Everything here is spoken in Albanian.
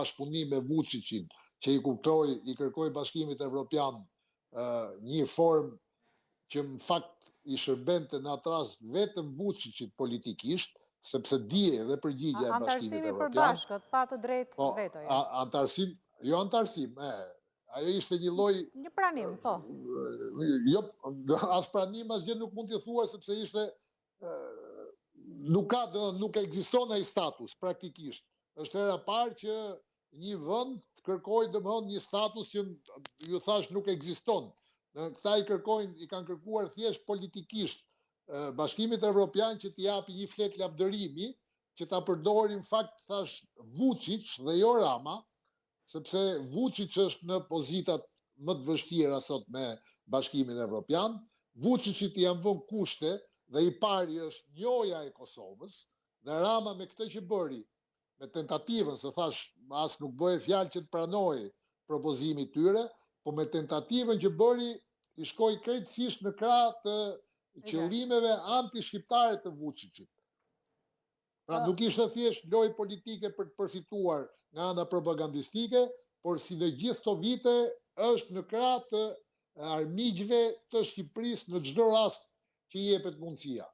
bashkëpunim me Vučićin, që i kërkoi Bashkimit Evropian një formë që në fakt i shërbente në atë rast vetëm Vučićit politikisht, sepse dije dhe përgjigja e Bashkimit Evropian. Antarësimi për bashkët, pa të drejtë vetoja. Antarësim, jo antarësim, ajo ishte një lloj... Një pranim, po. Jo, as pranim, as gjë nuk mund t'i thua, sepse ishte... Nuk ekziston ai status, praktikisht. Është hera parë që një vend kërkoi domthonjë një status që ju thash nuk ekziston. Këta i kanë kërkuar thjesht politikisht Bashkimit Evropian që t'i japi një flet lavdërimi, që ta përdorin fakt thash Vučić dhe jo Rama, sepse Vučić është në pozitat më të vështira sot me Bashkimin Evropian. Vučićit i janë vënë kushte dhe i pari është njoja e Kosovës, dhe Rama me këtë që bëri, me tentativën, se thash, as nuk bëhe fjalë që të pranoj propozimit tyre, po me tentativën që bëri, i shkoi krejtësisht në krah të qëllimeve anti-shqiptare të Vučićit. Pra nuk ishte thjesht lojë politike për të përfituar nga ana propagandistike, por si në gjithë këto vite është në krah të armiqve të Shqipërisë në çdo rast që i jepet mundësia.